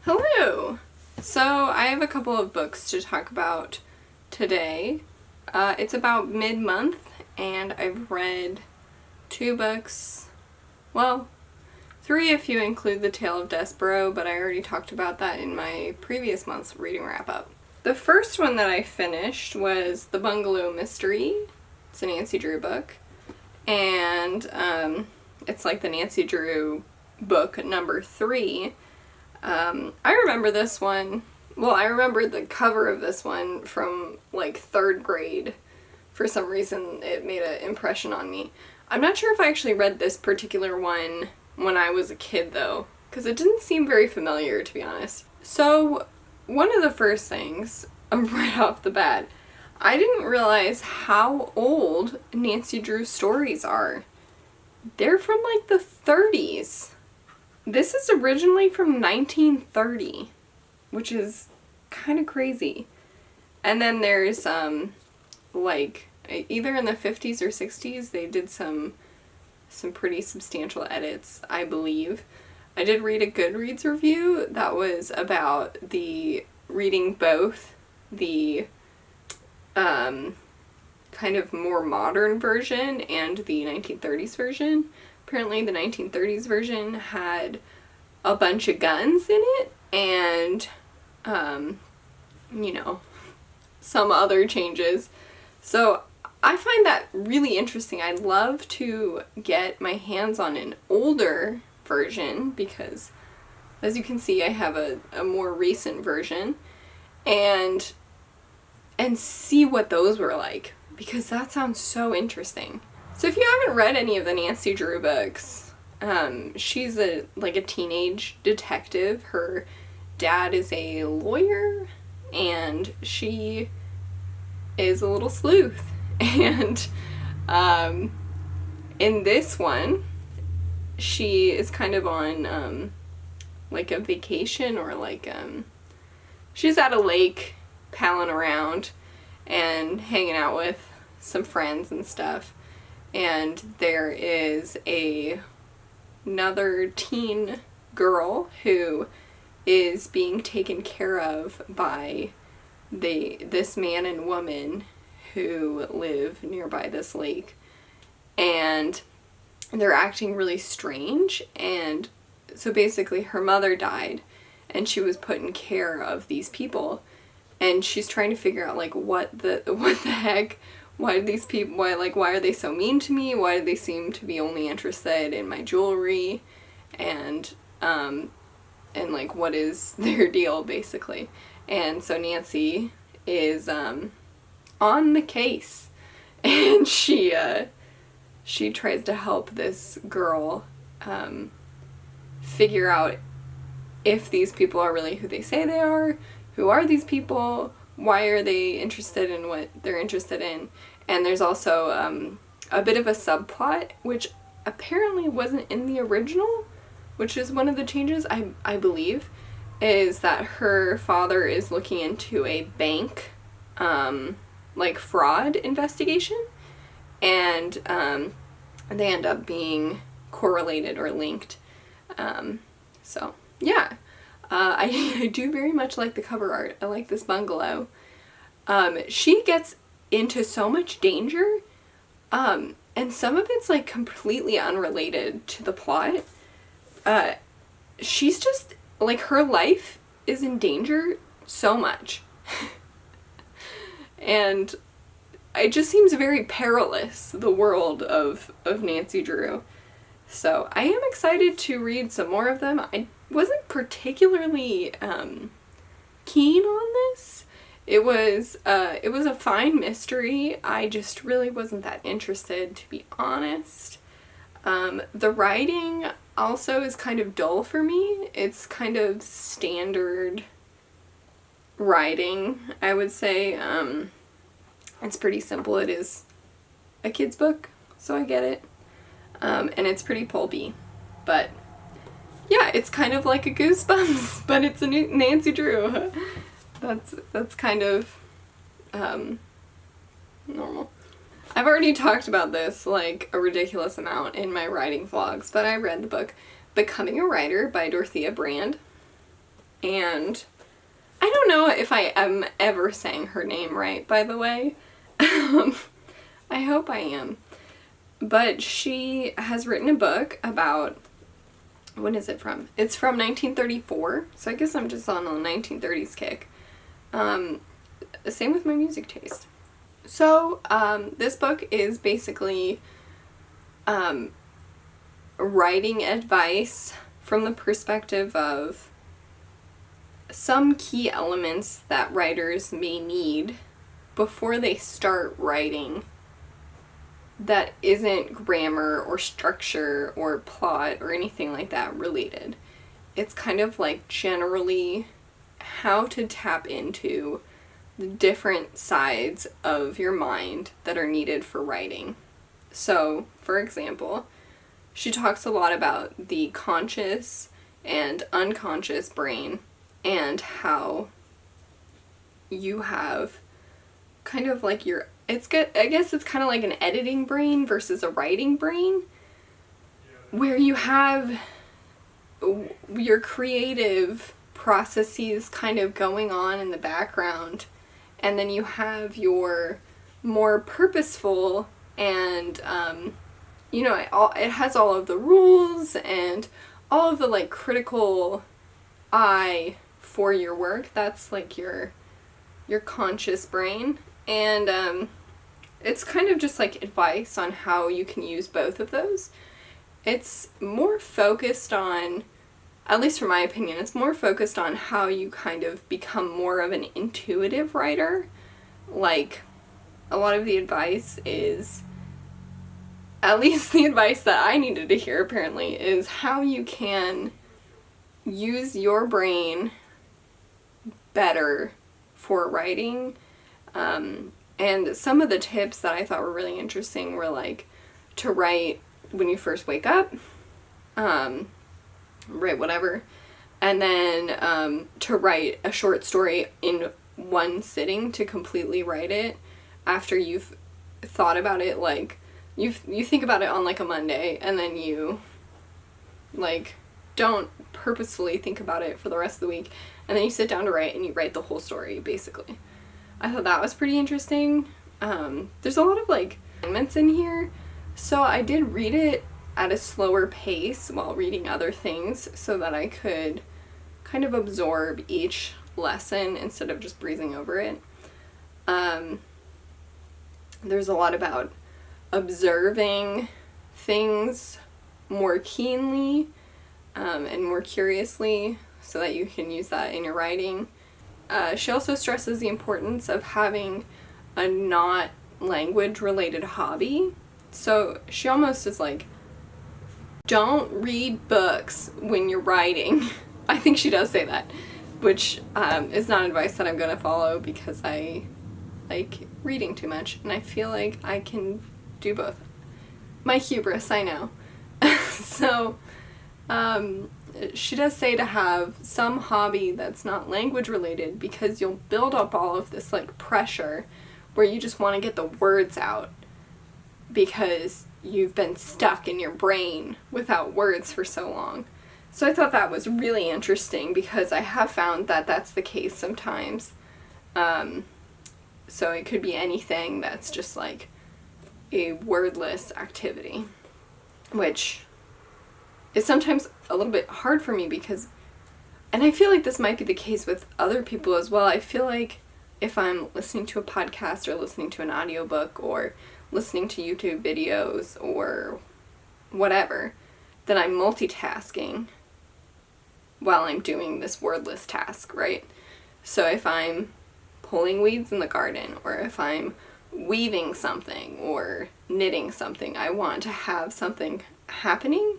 Hello! So I have a couple of books to talk about today. It's about mid-month and I've read 2 books, well, 3 if you include The Tale of Despereaux, but I already talked about that in my previous month's reading wrap-up. The first one that I finished was The Bungalow Mystery. It's a Nancy Drew book, and it's like the Nancy Drew book number 3. I remember this one, well, I remember the cover of this one from like 3rd grade. For some reason it made an impression on me. I'm not sure if I actually read this particular one when I was a kid though, because it didn't seem very familiar, to be honest. So one of the first things, right off the bat, I didn't realize how old Nancy Drew stories are. They're from like the 30s. This is originally from 1930, which is kind of crazy. And then there's, like, either in the 50s or 60s, they did some pretty substantial edits, I believe. I did read a Goodreads review that was about reading both the, kind of more modern version and the 1930s version. Apparently the 1930s version had a bunch of guns in it and, you know, some other changes. So I find that really interesting. I'd love to get my hands on an older version because, as you can see, I have a more recent version, and see what those were like, because that sounds so interesting. So if you haven't read any of the Nancy Drew books, she's a teenage detective. Her dad is a lawyer, and she is a little sleuth. And in this one, she is kind of on like a vacation, or like she's at a lake palling around and hanging out with some friends and stuff. And there is another teen girl who is being taken care of by this man and woman who live nearby this lake. And they're acting really strange. And so basically her mother died and she was put in care of these people. And she's trying to figure out like what the heck. Why are they so mean to me? Why do they seem to be only interested in my jewelry? And like, what is their deal, basically? And so Nancy is on the case, and she tries to help this girl figure out if these people are really who they say they are. Who are these people? Why are they interested in what they're interested in? And there's also a bit of a subplot, which apparently wasn't in the original, which is one of the changes, I believe, is that her father is looking into a bank, like, fraud investigation, and they end up being correlated or linked. So, yeah. I do very much like the cover art. I like this bungalow. She gets into so much danger, and some of it's like completely unrelated to the plot. She's just, like, her life is in danger so much. And it just seems very perilous, the world of Nancy Drew. So I am excited to read some more of them. I wasn't particularly keen on this. It was a fine mystery. I just really wasn't that interested, to be honest. The writing also is kind of dull for me. It's kind of standard writing, I would say. It's pretty simple. It is a kid's book, so I get it. And it's pretty pulpy, but yeah, it's kind of like a Goosebumps, but it's a new Nancy Drew. That's kind of normal. I've already talked about this like a ridiculous amount in my writing vlogs, but I read the book Becoming a Writer by Dorothea Brande. and I don't know if I am ever saying her name right, by the way. I hope I am. But she has written a book about, when is it from? It's from 1934, so I guess I'm just on a 1930s kick. Same with my music taste. So, this book is basically writing advice from the perspective of some key elements that writers may need before they start writing that isn't grammar or structure or plot or anything like that related. It's kind of like generally how to tap into the different sides of your mind that are needed for writing. So, for example, she talks a lot about the conscious and unconscious brain and how you have kind of like your, it's good, I guess it's kind of like an editing brain versus a writing brain, where you have your creative processes kind of going on in the background, and then you have your more purposeful and it has all of the rules and all of the like critical eye for your work. That's like your conscious brain, and it's kind of just like advice on how you can use both of those. It's more focused on, at least from my opinion, it's more focused on how you kind of become more of an intuitive writer. Like, a lot of the advice is, at least the advice that I needed to hear apparently, is how you can use your brain better for writing. And some of the tips that I thought were really interesting were like to write when you first wake up, write whatever, and then to write a short story in one sitting, to completely write it after you've thought about it. Like you think about it on like a Monday, and then you like don't purposefully think about it for the rest of the week, and then you sit down to write and you write the whole story basically. I thought that was pretty interesting. There's a lot of like elements in here, so I did read it at a slower pace while reading other things so that I could kind of absorb each lesson instead of just breezing over it. There's a lot about observing things more keenly and more curiously so that you can use that in your writing. She also stresses the importance of having a not language related hobby. So she almost is like, don't read books when you're writing. I think she does say that, which is not advice that I'm going to follow because I like reading too much and I feel like I can do both. My hubris, I know. So she does say to have some hobby that's not language related, because you'll build up all of this like pressure where you just want to get the words out because you've been stuck in your brain without words for so long. So I thought that was really interesting because I have found that that's the case sometimes. So it could be anything that's just like a wordless activity, which is sometimes a little bit hard for me because, and I feel like this might be the case with other people as well, I feel like if I'm listening to a podcast or listening to an audiobook or listening to YouTube videos or whatever, then I'm multitasking while I'm doing this wordless task, right? So if I'm pulling weeds in the garden, or if I'm weaving something or knitting something, I want to have something happening,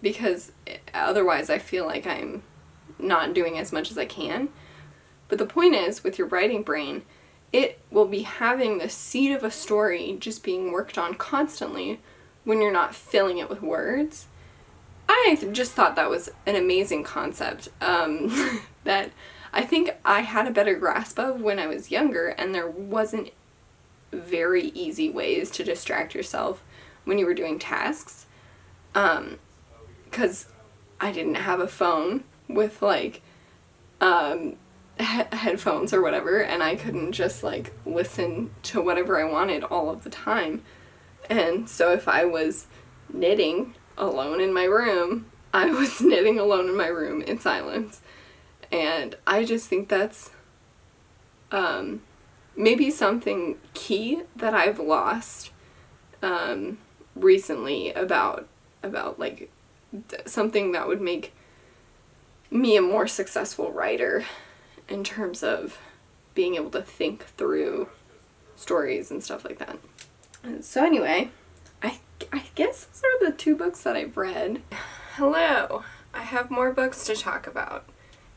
because otherwise I feel like I'm not doing as much as I can. But the point is, with your writing brain, it will be having the seed of a story just being worked on constantly when you're not filling it with words. I just thought that was an amazing concept that I think I had a better grasp of when I was younger, and there wasn't very easy ways to distract yourself when you were doing tasks. Because I didn't have a phone with like headphones or whatever, and I couldn't just like listen to whatever I wanted all of the time. And so if I was knitting alone in my room, I was knitting alone in my room in silence. And I just think that's maybe something key that I've lost recently about like something that would make me a more successful writer in terms of being able to think through stories and stuff like that. So anyway, I guess those are the 2 books that I've read. Hello, I have more books to talk about.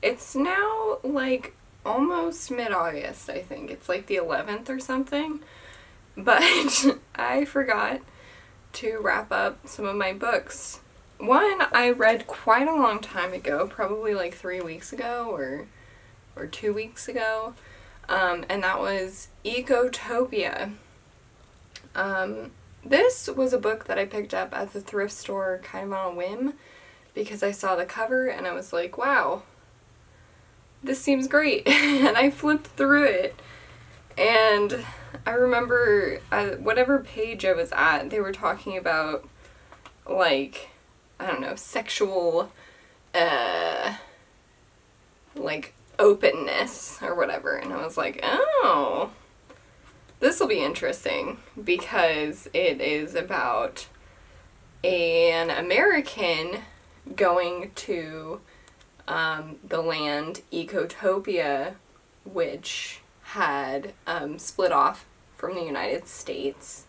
It's now like almost mid-August, I think. It's like the 11th or something. But I forgot to wrap up some of my books. One I read quite a long time ago, probably like 3 weeks ago or 2 weeks ago, and that was Ecotopia. This was a book that I picked up at the thrift store kind of on a whim because I saw the cover and I was like, wow, this seems great. And I flipped through it, and I remember whatever page I was at, they were talking about, like, I don't know, sexual, like, openness or whatever. And I was like, oh, this will be interesting because it is about an American going to the land Ecotopia, which had split off from the United States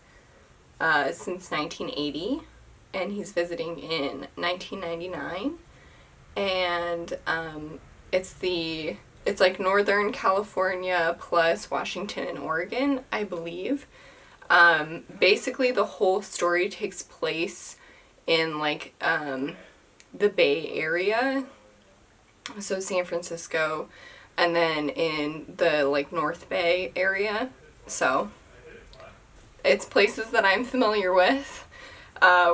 since 1980, and he's visiting in 1999, and it's like Northern California plus Washington and Oregon, I believe. Basically the whole story takes place in like the Bay Area, so San Francisco, and then in the like North Bay area. So it's places that I'm familiar with,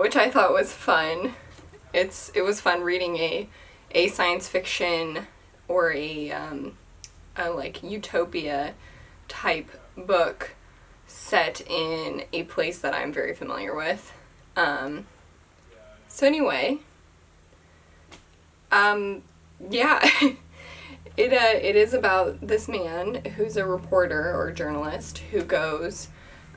which I thought was fun. It was fun reading a science fiction or a like utopia type book set in a place that I'm very familiar with. So anyway, yeah, it is about this man who's a reporter or journalist who goes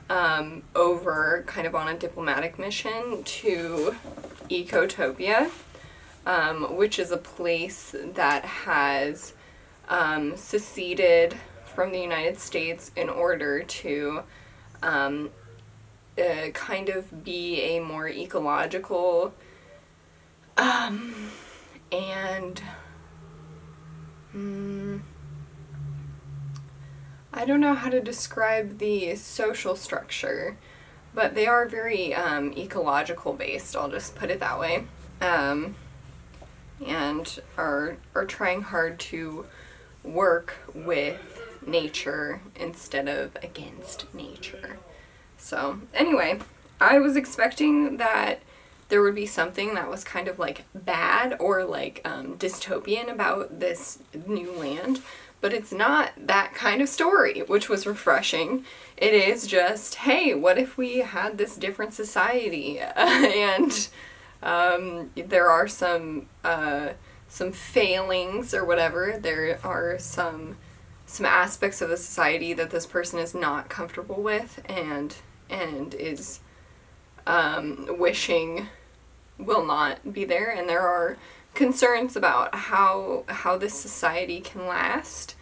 over kind of on a diplomatic mission to Ecotopia, which is a place that has seceded from the United States in order to kind of be a more ecological and I don't know how to describe the social structure, but they are very ecological based, I'll just put it that way, and are trying hard to work with nature instead of against nature. So anyway, I was expecting that there would be something that was kind of like bad or like dystopian about this new land, but it's not that kind of story, which was refreshing. It is just, hey, what if we had this different society? And there are some failings or whatever. There are some aspects of the society that this person is not comfortable with and is wishing will not be there, and there are concerns about how this society can last.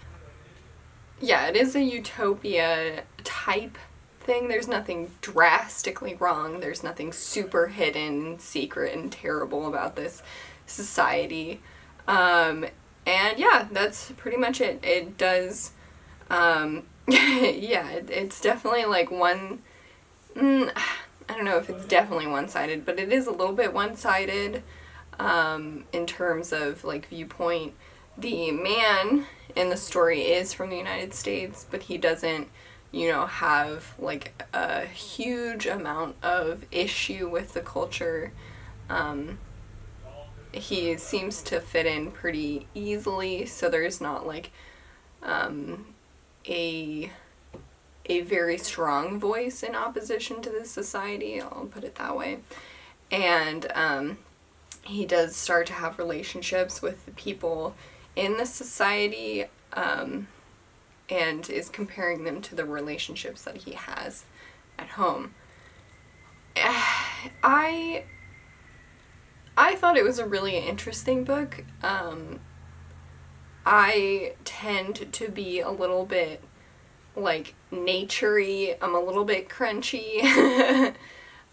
Yeah, it is a utopia type thing. There's nothing drastically wrong. There's nothing super hidden, secret, and terrible about this society. And yeah, that's pretty much it. It does, yeah, it's definitely like one, I don't know if it's definitely one-sided, but it is a little bit one-sided in terms of like viewpoint. The man in the story is from the United States, but he doesn't, have like a huge amount of issue with the culture. he seems to fit in pretty easily, so there's not like a very strong voice in opposition to this society, I'll put it that way. And he does start to have relationships with the people in the society, and is comparing them to the relationships that he has at home. I thought it was a really interesting book. I tend to be a little bit, like, nature-y. I'm a little bit crunchy.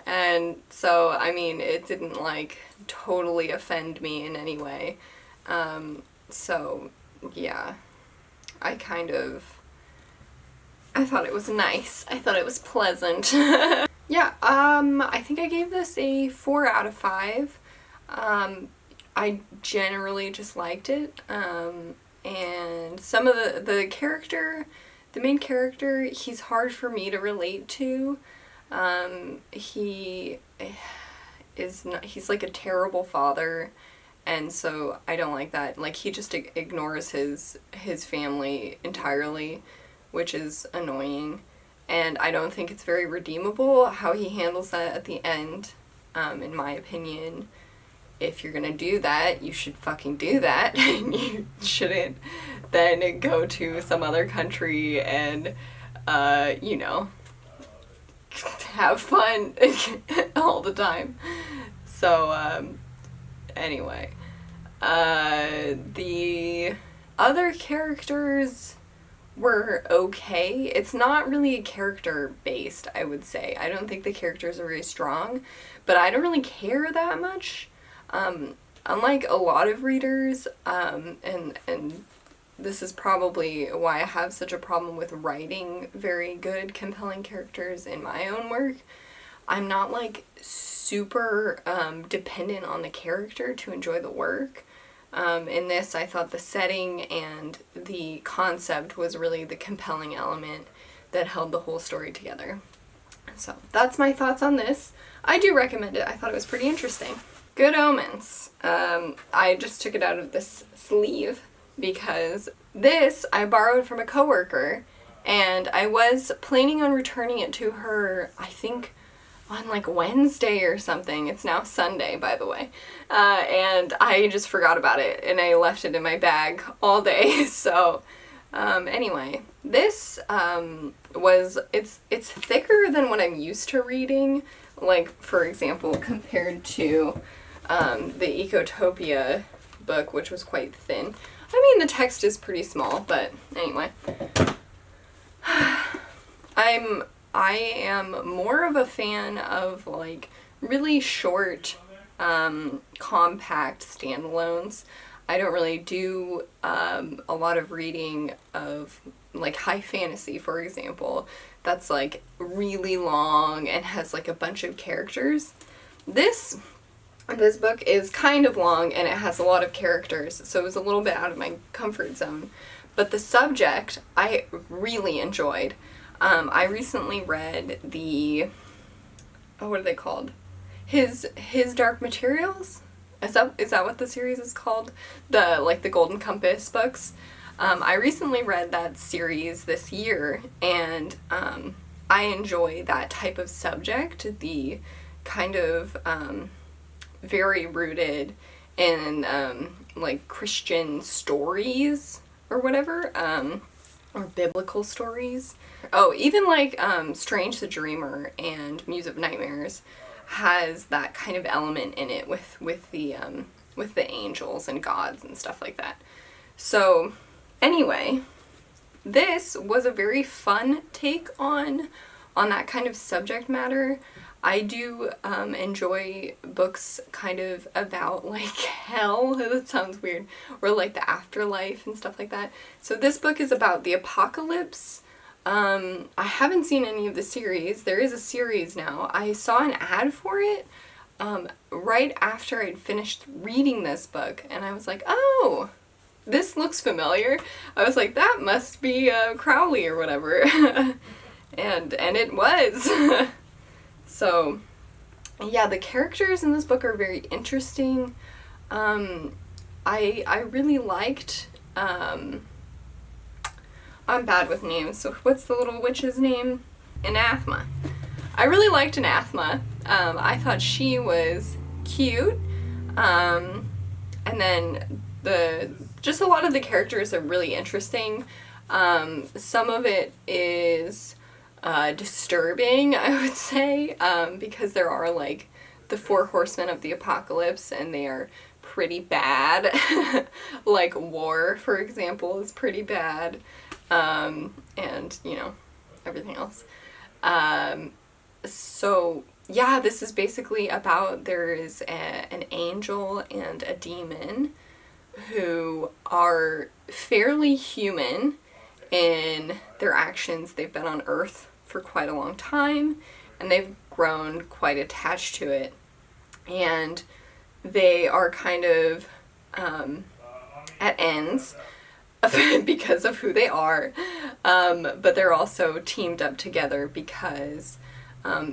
And so, I mean, it didn't, like, totally offend me in any way. So, yeah. I thought it was nice. I thought it was pleasant. Yeah, I think I gave this a 4 out of 5. I generally just liked it, and some of the main character, he's hard for me to relate to. He's like a terrible father, and so I don't like that. Like, he just ignores his family entirely, which is annoying, and I don't think it's very redeemable how he handles that at the end, in my opinion. If you're gonna do that, you should fucking do that. You shouldn't then go to some other country and, you know, have fun all the time. So, anyway. The other characters were okay. It's not really character-based, I would say. I don't think the characters are very strong, but I don't really care that much. Unlike a lot of readers, and this is probably why I have such a problem with writing very good, compelling characters in my own work, I'm not, like, super dependent on the character to enjoy the work. In this, I thought the setting and the concept was really the compelling element that held the whole story together. So, that's my thoughts on this. I do recommend it. I thought it was pretty interesting. Good Omens. I just took it out of this sleeve because this I borrowed from a coworker, and I was planning on returning it to her, I think, on like Wednesday or something. It's now Sunday, by the way. And I just forgot about it, and I left it in my bag all day. So, anyway, this it's thicker than what I'm used to reading. Like, for example, compared to the Ecotopia book, which was quite thin. I mean, the text is pretty small, but anyway. I am more of a fan of, like, really short, compact standalones. I don't really do a lot of reading of, like, high fantasy, for example, that's, like, really long and has, like, a bunch of characters. This book is kind of long, and it has a lot of characters, so it was a little bit out of my comfort zone. But the subject, I really enjoyed. I recently read what are they called? His Dark Materials? Is that what the series is called? The Golden Compass books. I recently read that series this year, and I enjoy that type of subject, the kind of very rooted in like Christian stories or whatever, or biblical stories. Oh, even like Strange the Dreamer and Muse of Nightmares has that kind of element in it with the angels and gods and stuff like that. So anyway, this was a very fun take on that kind of subject matter. I do enjoy books kind of about, like, hell, that sounds weird, or like the afterlife and stuff like that. So this book is about the apocalypse. I haven't seen any of the series. There is a series now. I saw an ad for it right after I'd finished reading this book, and I was like, oh, this looks familiar. I was like, that must be Crowley or whatever. and it was. So, yeah, the characters in this book are very interesting. I really liked, I'm bad with names, so what's the little witch's name? Anathema. I really liked Anathema. I thought she was cute. And then just a lot of the characters are really interesting. Some of it is disturbing, I would say, because there are like the 4 horsemen of the apocalypse, and they are pretty bad. Like war, for example, is pretty bad. And, you know, everything else. So, yeah, this is basically about there is an angel and a demon who are fairly human in their actions. They've been on Earth for quite a long time, and they've grown quite attached to it. And they are kind of at ends because of who they are, but they're also teamed up together because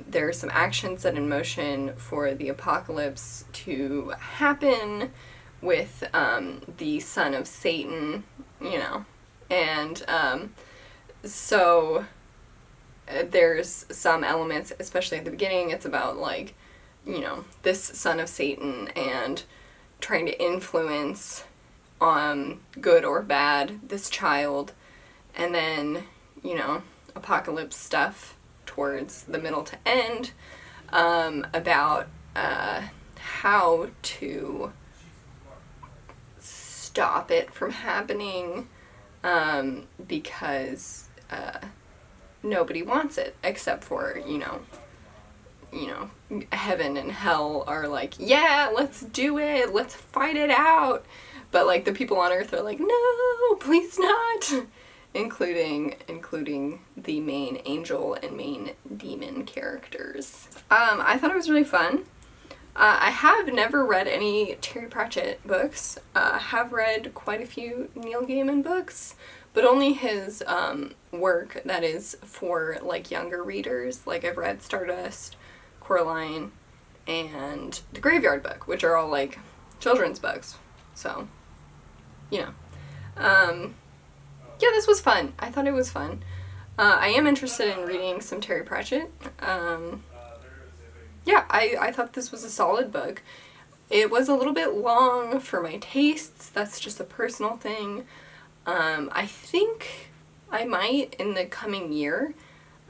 there are some actions set in motion for the apocalypse to happen with the son of Satan, you know, and so there's some elements, especially at the beginning, it's about like, you know, this son of Satan and trying to influence good or bad this child, and then, you know, apocalypse stuff towards the middle to end, about how to stop it from happening, because nobody wants it except for, you know, heaven and hell are like, yeah, let's do it, let's fight it out. But like the people on Earth are like, no, please not. Including the main angel and main demon characters. I thought it was really fun. I have never read any Terry Pratchett books. I have read quite a few Neil Gaiman books, but only his work that is for like younger readers. Like I've read Stardust, Coraline, and The Graveyard Book, which are all like children's books. So, you know. Yeah, this was fun. I thought it was fun. I am interested in reading some Terry Pratchett. Yeah, I thought this was a solid book. It was a little bit long for my tastes. That's just a personal thing. I think I might, in the coming year,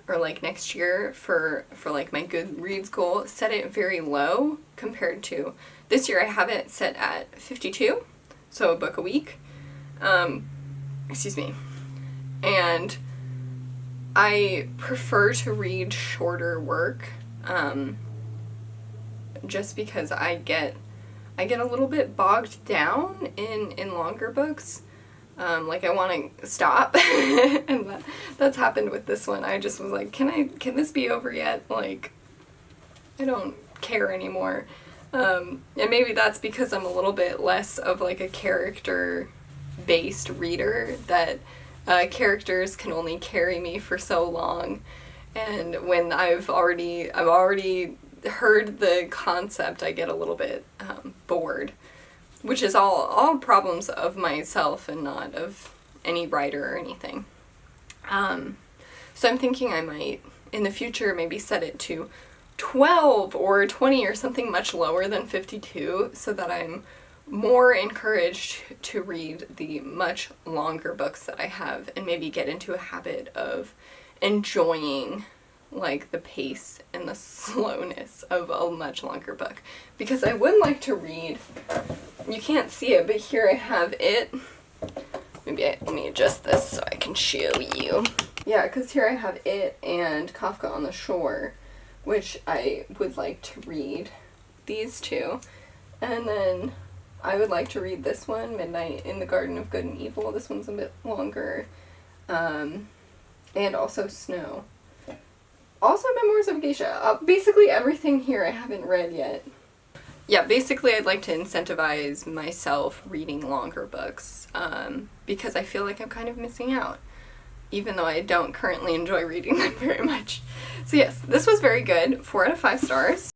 or like next year, for like my Goodreads goal, set it very low compared to this year. I have it set at 52, so a book a week. Excuse me. And I prefer to read shorter work, just because I get a little bit bogged down in longer books. Like I want to stop, and that's happened with this one. I just was like, can this be over yet? Like, I don't care anymore. And maybe that's because I'm a little bit less of like a character-based reader, that characters can only carry me for so long, and when I've already heard the concept, I get a little bit bored. Which is all problems of myself and not of any writer or anything. So I'm thinking I might, in the future, maybe set it to 12 or 20 or something much lower than 52, so that I'm more encouraged to read the much longer books that I have, and maybe get into a habit of enjoying like the pace and the slowness of a much longer book. Because I would like to read, you can't see it, but here I have it. Let me adjust this so I can show you. Yeah, because here I have it and Kafka on the Shore, which I would like to read. These two. And then I would like to read this one, Midnight in the Garden of Good and Evil. This one's a bit longer. And also Snow. Also Memoirs of a Geisha. Basically everything here I haven't read yet. Yeah, basically I'd like to incentivize myself reading longer books, because I feel like I'm kind of missing out, even though I don't currently enjoy reading them very much. So yes, this was very good. 4 out of 5 stars.